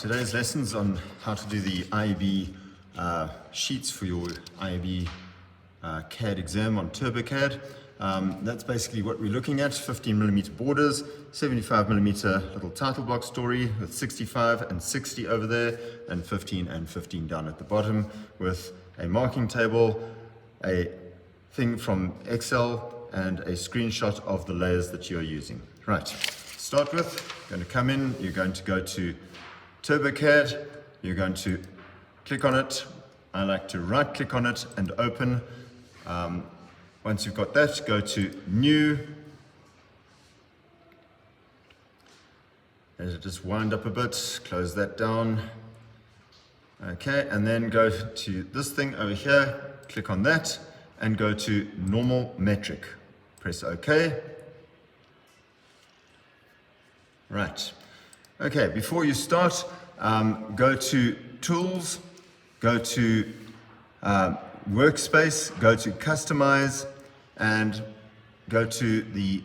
today's lessons on how to do the IEB sheets for your IEB CAD exam on TurboCAD. That's basically what we're looking at: 15mm borders, 75mm little title block story with 65 and 60 over there, and 15 and 15 down at the bottom, with a marking table, a thing from Excel, and a screenshot of the layers that you're using. Right, start with, you're going to come in, you're going to go to TurboCAD, you're going to click on it. I like to right click on it and open. Once you've got that, go to New. Let it just wind up a bit, close that down. Okay, and then go to this thing over here, click on that, and go to Normal Metric. Press OK. Right. Okay, before you start, go to Tools, go to Workspace, go to Customize, and go to the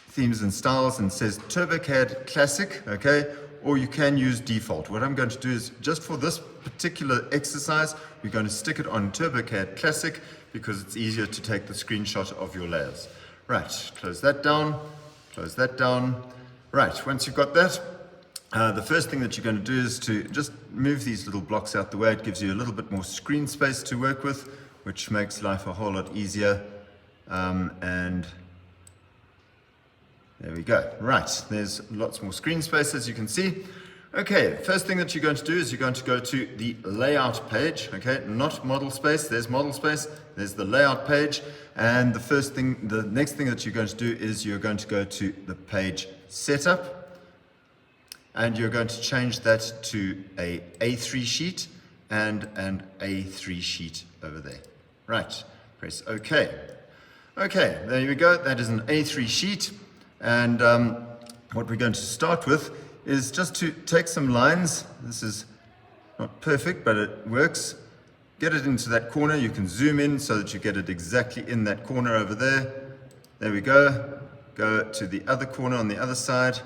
Themes and Styles, and it says TurboCAD Classic, okay? Or you can use Default. What I'm going to do is, just for this particular exercise, we're going to stick it on TurboCAD Classic because it's easier to take the screenshot of your layers. Right, close that down, close that down. Right, once you've got that, the first thing that you're going to do is to just move these little blocks out the way. It gives you a little bit more screen space to work with, which makes life a whole lot easier. And there we go. Right, there's lots more screen space, as you can see. Okay, first thing that you're going to do is you're going to go to the layout page, okay, not model space. There's model space, there's the layout page. And the next thing that you're going to do is you're going to go to the page setup. And you're going to change that to a A3 sheet and an A3 sheet over there. Right, press OK. Okay, there you go. That is an A3 sheet. And what we're going to start with is just to take some lines. This is not perfect, but it works. Get it into that corner. You can zoom in so that you get it exactly in that corner over there. There we go. Go to the other corner on the other side.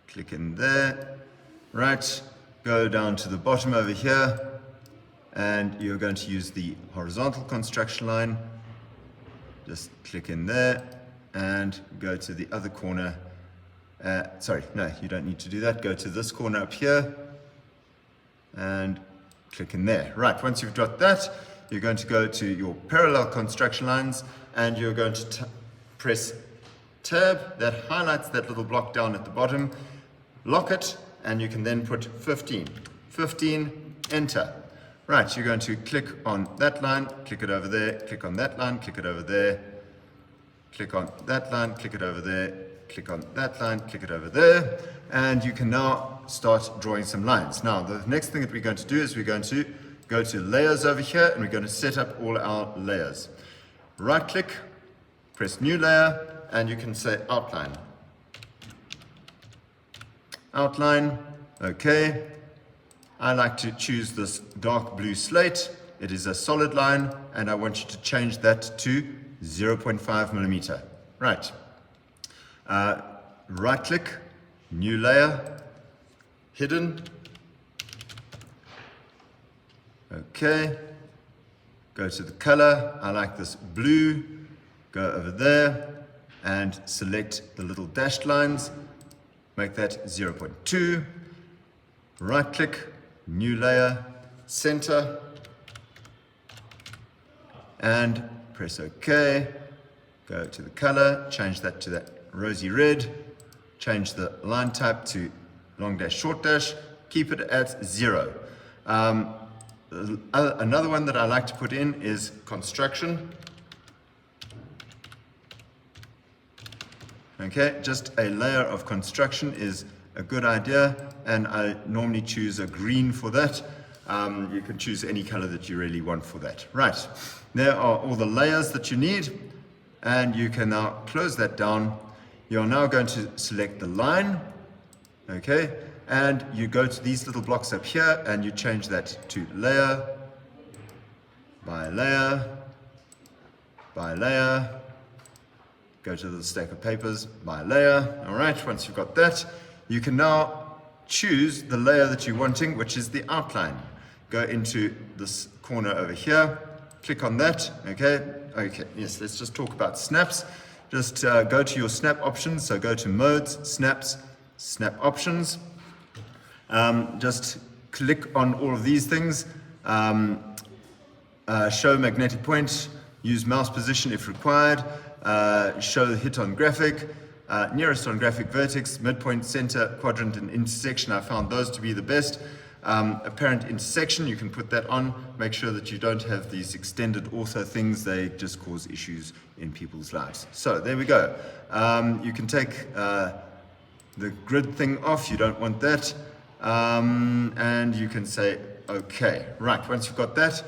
Click in there. Right, go down to the bottom over here, and you're going to use the horizontal construction line. Just click in there and go to the other corner. Sorry, no, you don't need to do that. Go to this corner up here and click in there. Right, once you've got that, you're going to go to your parallel construction lines, and you're going to press Tab. That highlights that little block down at the bottom. Lock it, and you can then put 15. 15, enter. Right, you're going to click on that line, click it over there, click on that line, click it over there, click on that line, click it over there, click on that line, click it over there, and you can now start drawing some lines. Now, the next thing that we're going to do is we're going to go to Layers over here, and we're going to set up all our layers. Right click, press New Layer, and you can say Outline. Outline, okay. I like to choose this dark blue slate. It is a solid line, and I want you to change that to 0.5mm. Right. Right click, New Layer, Hidden. Okay. Go to the color. I like this blue. Go over there and select the little dashed lines. Make that 0.2. Right click, New Layer, Center, and press OK. Go to the color, change that to that rosy red, change the line type to long dash, short dash, keep it at 0. Another one that I like to put in is construction. Okay, just a layer of construction is a good idea, and I normally choose a green for that. You can choose any color that you really want for that. Right, there are all the layers that you need, and you can now close that down. You're now going to select the line, okay, and you go to these little blocks up here, and you change that to layer by layer by layer. Go to the stack of papers by layer. All right, once you've got that, you can now choose the layer that you're wanting, which is the outline. Go into this corner over here, click on that, okay? Okay, yes, let's just talk about snaps. Just go to your snap options, so go to modes, snaps, snap options. Just click on all of these things. Show magnetic point, use mouse position if required, show the hit on graphic, nearest on graphic vertex, midpoint, center, quadrant, and intersection. I found those to be the best. Apparent intersection, you can put that on. Make sure that you don't have these extended ortho things. They just cause issues in people's lives. So there we go. You can take the grid thing off. You don't want that. And you can say, okay. Right, once you've got that,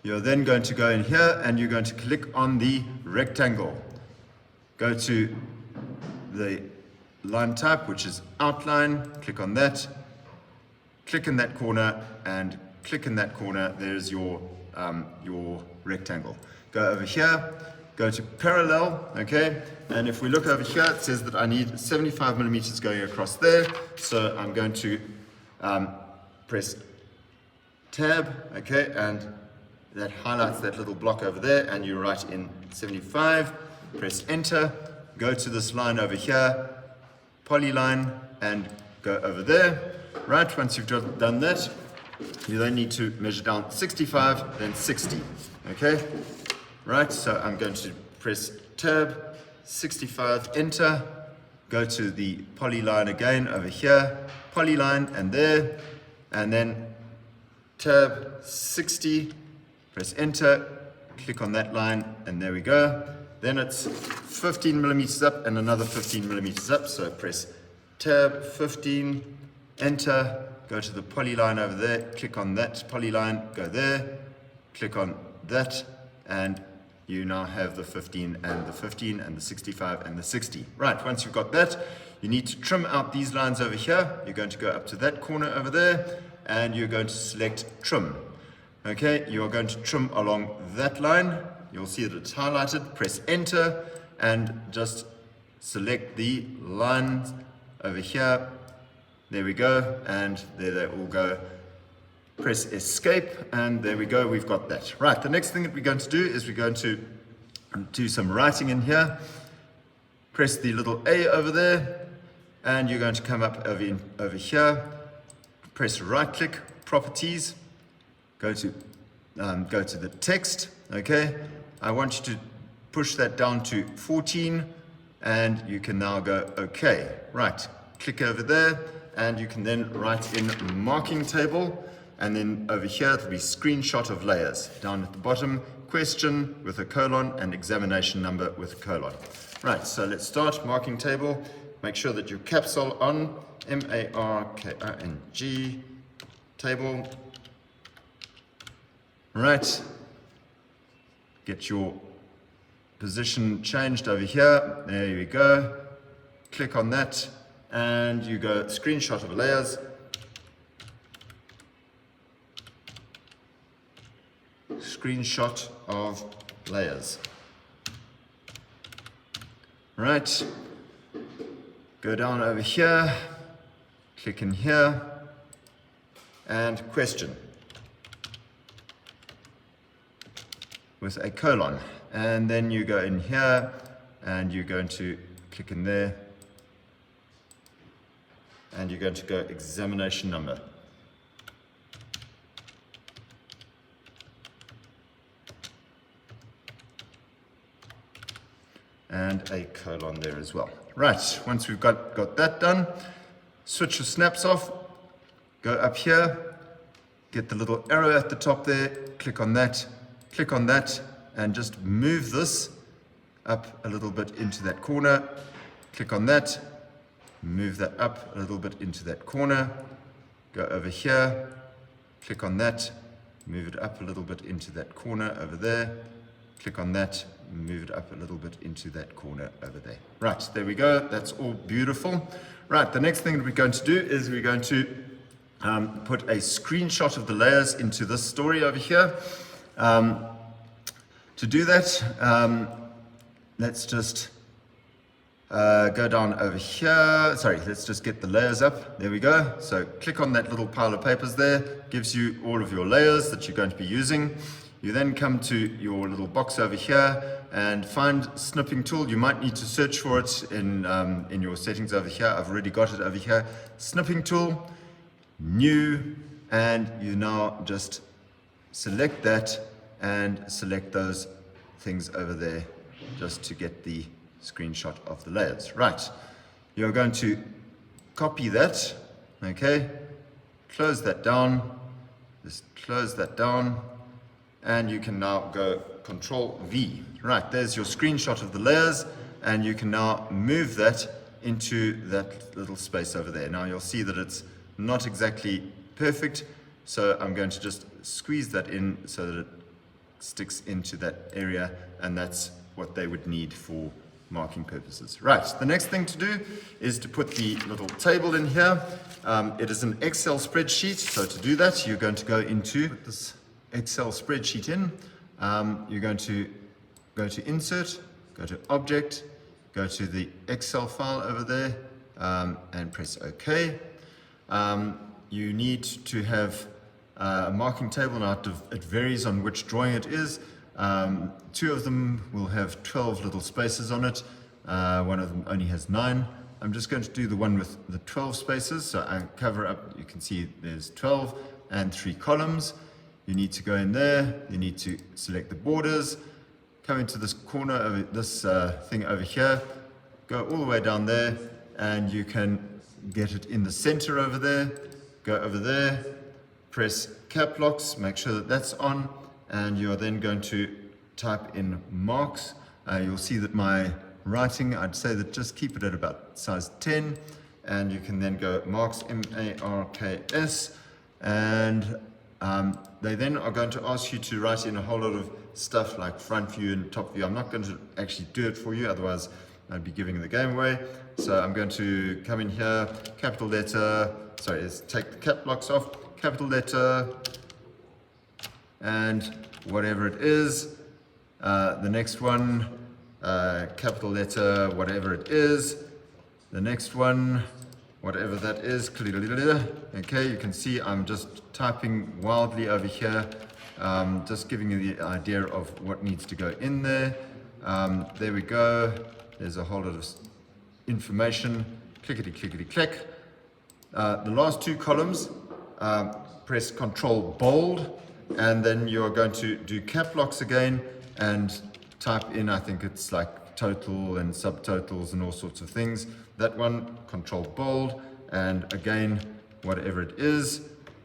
you're then going to go in here and you're going to click on the rectangle. Go to the line type, which is outline. Click on that. Click in that corner and click in that corner. There's your rectangle. Go over here, go to parallel, okay? And if we look over here, it says that I need 75 millimeters going across there. So I'm going to press tab, okay? And that highlights that little block over there, and you write in 75, press enter, go to this line over here, polyline, and go over there. Right, once you've done that, you then need to measure down 65, then 60, okay? Right, so I'm going to press tab, 65, enter, go to the polyline again over here, polyline and there, and then tab, 60, press enter, click on that line, and there we go. Then it's 15 millimeters up and another 15 millimeters up, so press tab, 15, enter, go to the polyline over there, click on that polyline, go there, click on that, and you now have the 15 and the 15 and the 65 and the 60. Right, once you've got that, you need to trim out these lines over here. You're going to go up to that corner over there, and you're going to select trim. Okay, you're going to trim along that line. You'll see that it's highlighted. Press enter, and just select the lines over here. There we go, and there they all go. Press escape, and there we go, we've got that. Right, the next thing that we're going to do is we're going to do some writing in here. Press the little A over there, and you're going to come up over here. Press right click, properties, go to the text, okay? I want you to push that down to 14, and you can now go okay. Right, click over there, and you can then write in marking table, and then over here it'll be screenshot of layers. Down at the bottom, question with a colon and examination number with a colon. Right, so let's start marking table. Make sure that your caps are on, M-A-R-K-I-N-G, table. Right, get your position changed over here. There you go. Click on that, and you go screenshot of layers. Screenshot of layers. Right, go down over here, click in here, and question with a colon. And then you go in here, and you're going to click in there, and you're going to go examination number. And a colon there as well. Right, once we've got that done, switch your snaps off, go up here, get the little arrow at the top there, click on that, and just move this up a little bit into that corner. Click on that, move that up a little bit into that corner, go over here, click on that, move it up a little bit into that corner over there, click on that, move it up a little bit into that corner over there. Right, there we go, that's all beautiful. Right, the next thing that we're going to do is we're going to put a screenshot of the layers into this story over here. To do that, let's just Go down over here. Sorry, let's just get the layers up. There we go. So click on that little pile of papers there. Gives you all of your layers that you're going to be using. You then come to your little box over here and find snipping tool. You might need to search for it in your settings over here. I've already got it over here. Snipping tool, new, and you now just select that and select those things over there just to get the screenshot of the layers. Right, you're going to copy that, okay, close that down, just close that down, and you can now go Control V. Right, there's your screenshot of the layers, and you can now move that into that little space over there. Now you'll see that it's not exactly perfect, so I'm going to just squeeze that in so that it sticks into that area, and that's what they would need for marking purposes. Right, the next thing to do is to put the little table in here. It is an Excel spreadsheet, so to do that you're going to go into put this Excel spreadsheet in. You're going to go to Insert, go to Object, go to the Excel file over there, and press OK. You need to have a marking table. Now it varies on which drawing it is. Two of them will have 12 little spaces on it. One of them only has 9. I'm just going to do the one with the 12 spaces. So I cover up, you can see there's 12 and 3 columns. You need to go in there. You need to select the borders. Come into this corner of this thing over here. Go all the way down there, and you can get it in the center over there. Go over there. Press cap locks. Make sure that that's on. And you're then going to type in marks. You'll see that my writing, I'd say that just keep it at about size 10, and you can then go marks, M-A-R-K-S, and they then are going to ask you to write in a whole lot of stuff like front view and top view. I'm not going to actually do it for you, otherwise I'd be giving the game away. So I'm going to come in here, capital letter, sorry, let's take the cap locks off, capital letter, and whatever it is. The next one, capital letter, whatever it is. The next one, whatever that is. Okay, you can see I'm just typing wildly over here, just giving you the idea of what needs to go in there. There we go. There's a whole lot of information. Clickety, clickety, click. The last 2 columns, press Control Bold, and then you're going to do cap locks again and type in, I think it's like total and subtotals and all sorts of things. That one, Control Bold, and again, whatever it is.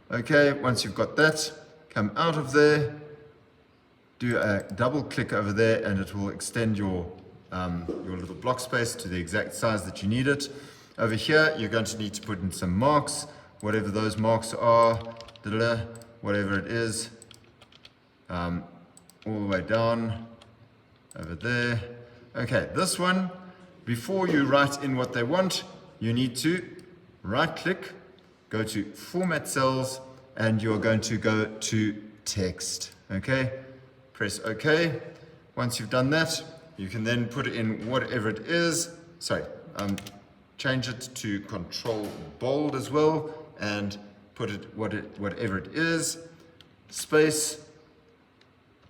Okay, once you've got that, come out of there, do a double click over there, and it will extend your little block space to the exact size that you need it. Over here, you're going to need to put in some marks, whatever those marks are, whatever it is, all the way down over there. Okay, this one, before you write in what they want, you need to right click, go to Format Cells, and you're going to go to Text. Okay, press OK. Once you've done that, you can then put in whatever it is. Sorry, change it to Control Bold as well, and put it whatever it is, space,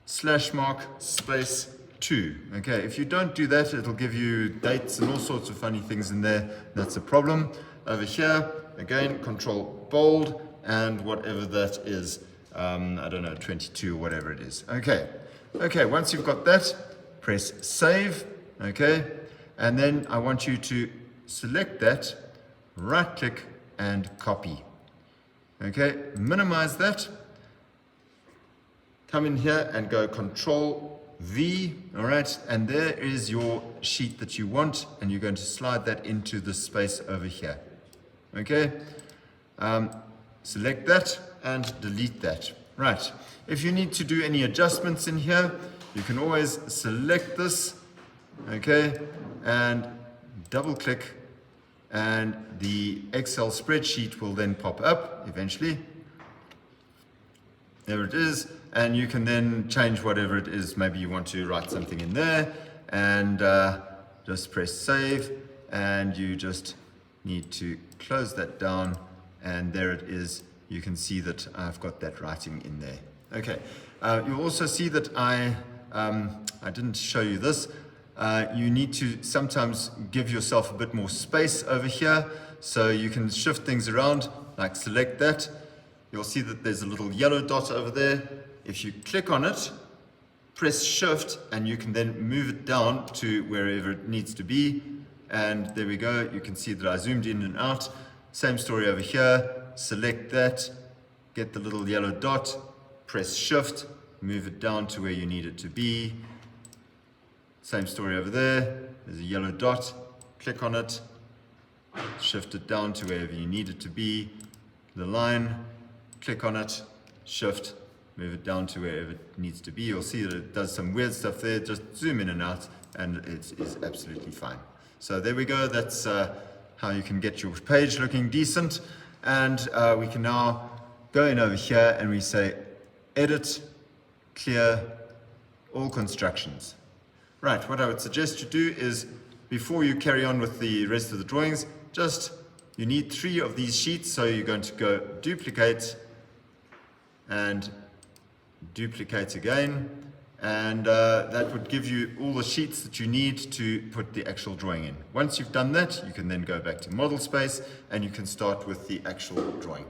slash mark, space 2. Okay, if you don't do that, it'll give you dates and all sorts of funny things in there. That's a problem. Over here, again, Control Bold, and whatever that is, I don't know, 22 or whatever it is. Okay, once you've got that, press Save, okay, and then I want you to select that, right click, and copy. Okay, minimize that, come in here and go Control V, all right, and there is your sheet that you want, and you're going to slide that into the space over here. Okay, select that and delete that. Right, if you need to do any adjustments in here, you can always select this, okay, and double click, and the Excel spreadsheet will then pop up eventually. There it is, and you can then change whatever it is. Maybe you want to write something in there, and just press Save, and you just need to close that down, and there it is. You can see that I've got that writing in there. Okay, you'll also see that I didn't show you this. You need to sometimes give yourself a bit more space over here, so you can shift things around, like select that. You'll see that there's a little yellow dot over there. If you click on it, press shift, and you can then move it down to wherever it needs to be. And there we go. You can see that I zoomed in and out. Same story over here. Select that, get the little yellow dot, press shift, move it down to where you need it to be. Same story over there. There's a yellow dot. Click on it, shift it down to wherever you need it to be. The line, click on it, shift, move it down to wherever it needs to be. You'll see that it does some weird stuff there. Just zoom in and out, and it is absolutely fine. So there we go. That's how you can get your page looking decent. And we can now go in over here and we say edit, clear, all constructions. Right, what I would suggest you do is, before you carry on with the rest of the drawings, you need 3 of these sheets. So you're going to go duplicate and duplicate again, and that would give you all the sheets that you need to put the actual drawing in. Once you've done that, you can then go back to model space and you can start with the actual drawing.